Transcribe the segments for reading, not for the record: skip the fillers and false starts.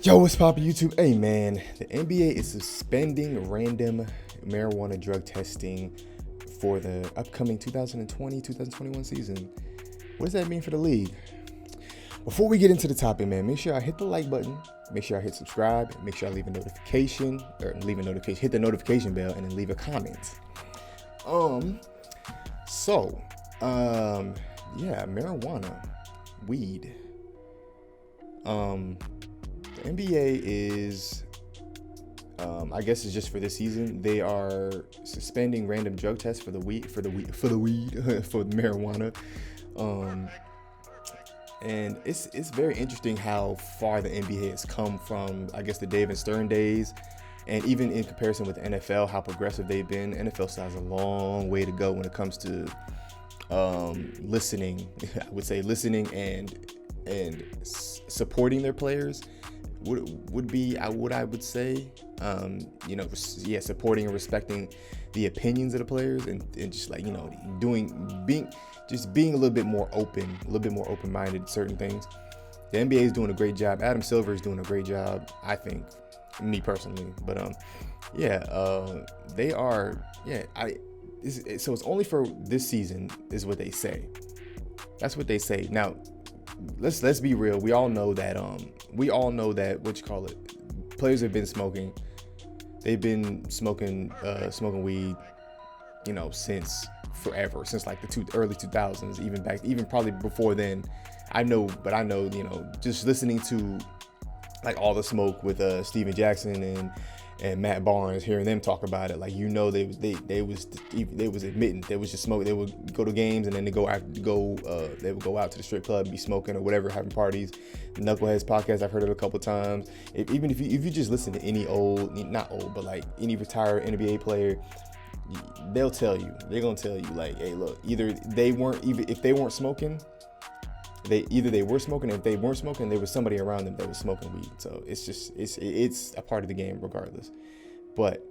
Yo, what's poppin' YouTube? Hey man, the NBA is suspending random marijuana drug testing for the upcoming 2020-2021 season. What does that mean for the league? Before we get into the topic, man, make sure I hit the like button, make sure I hit subscribe, make sure I leave a notification, hit the notification bell, and then leave a comment. Yeah, marijuana, weed. The NBA is, I guess it's just for this season. They are suspending random drug tests for the marijuana. And it's very interesting how far the NBA has come from, I guess, the Dave and Stern days, and even in comparison with the NFL, how progressive they've been. NFL still has a long way to go when it comes to listening. I would say listening and supporting their players would be what I would say. Supporting and respecting the opinions of the players, and just like, being a little bit more open-minded to certain things. The NBA is doing a great job. Adam Silver is doing a great job, I think, me personally. But they are, so it's only for this season, is what they say. That's what they say. Now, let's be real. We all know that players have been smoking. They've been smoking weed, since forever, since like the early 2000s, even probably before then. I know, just listening to like All the Smoke with Steven Jackson and Matt Barnes, hearing them talk about it, they was admitting they was just smoking. They would go to games, and then they would go out to the strip club, be smoking or whatever, having parties. The Knuckleheads podcast, I've heard it a couple times. If you just listen to any any retired NBA player, they're gonna tell you like, hey, look, if they weren't smoking, they were smoking. If they weren't smoking, there was somebody around them that was smoking weed. So it's a part of the game regardless. But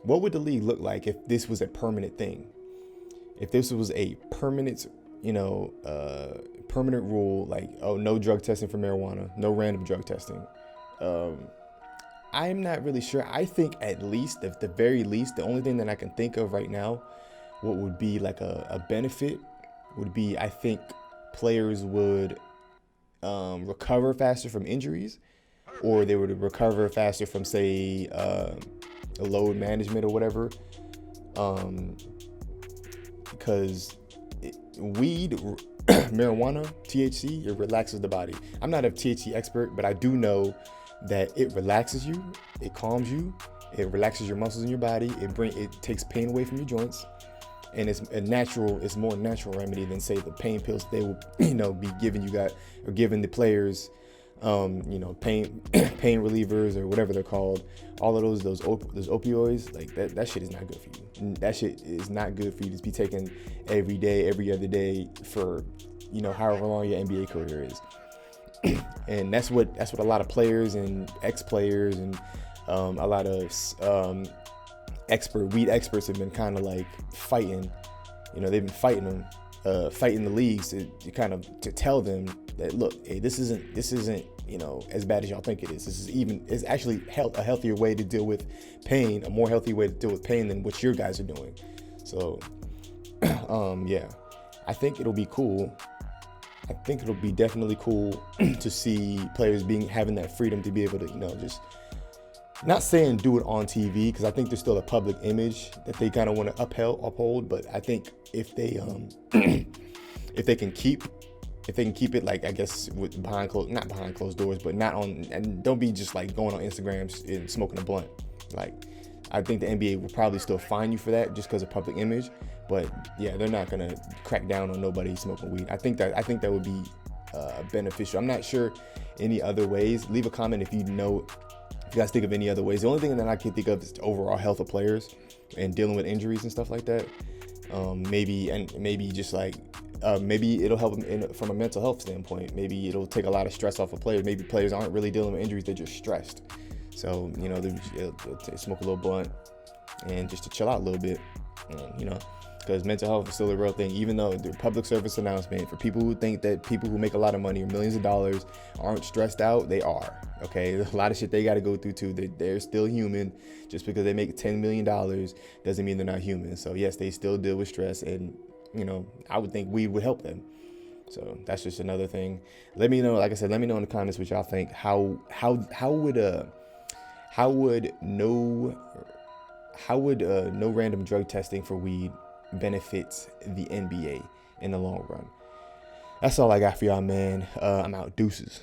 what would the league look like if this was a permanent thing? If this was a permanent, permanent rule, like, oh, no drug testing for marijuana, no random drug testing. I'm not really sure. I think at the very least, the only thing that I can think of right now, what would be like a benefit would be, I think, players would recover faster from injuries, or they would recover faster from, say, load management or whatever. Because weed, marijuana, THC, it relaxes the body. I'm not a THC expert, but I do know that it relaxes you, it calms you, it relaxes your muscles in your body, it takes pain away from your joints. And it's more natural remedy than, say, the pain pills they will, be giving the players, pain relievers or whatever they're called. All of those opioids, like that shit is not good for you. That shit is not good for you to be taking every day, every other day for, however long your NBA career is. And that's what a lot of players and ex-players and a lot of weed experts have been kind of like fighting. They've been fighting them, fighting the leagues to tell them that, look, hey, this isn't as bad as y'all think it is. It's actually a healthier way to deal with pain, a more healthy way to deal with pain than what your guys are doing. So, I think it'll be cool. I think it'll be definitely cool to see players having that freedom to be able to, just not saying do it on TV, because I think there's still a public image that they kind of want to uphold. But I think if they can keep it, like, I guess, not behind closed doors, but not on, and don't be just like going on Instagram and smoking a blunt. Like, I think the NBA will probably still fine you for that just because of public image. But yeah, they're not gonna crack down on nobody smoking weed. I think that would be beneficial. I'm not sure any other ways. Leave a comment if you guys think of any other ways. The only thing that I can think of is the overall health of players and dealing with injuries and stuff like that. Maybe it'll help them from a mental health standpoint. Maybe it'll take a lot of stress off of players. Maybe players aren't really dealing with injuries; they're just stressed. So they'll smoke a little blunt and just to chill out a little bit. And because mental health is still a real thing. Even though the public service announcement for people who think that people who make a lot of money or millions of dollars aren't stressed out, they are. Okay, there's a lot of shit they got to go through too. They're still human. Just because they make $10 million doesn't mean they're not human. So yes, they still deal with stress, and I would think weed would help them. So that's just another thing. Let me know, like I said, let me know in the comments what y'all think. How would no random drug testing for weed benefit the NBA in the long run? That's all I got for y'all, man. I'm out. Deuces.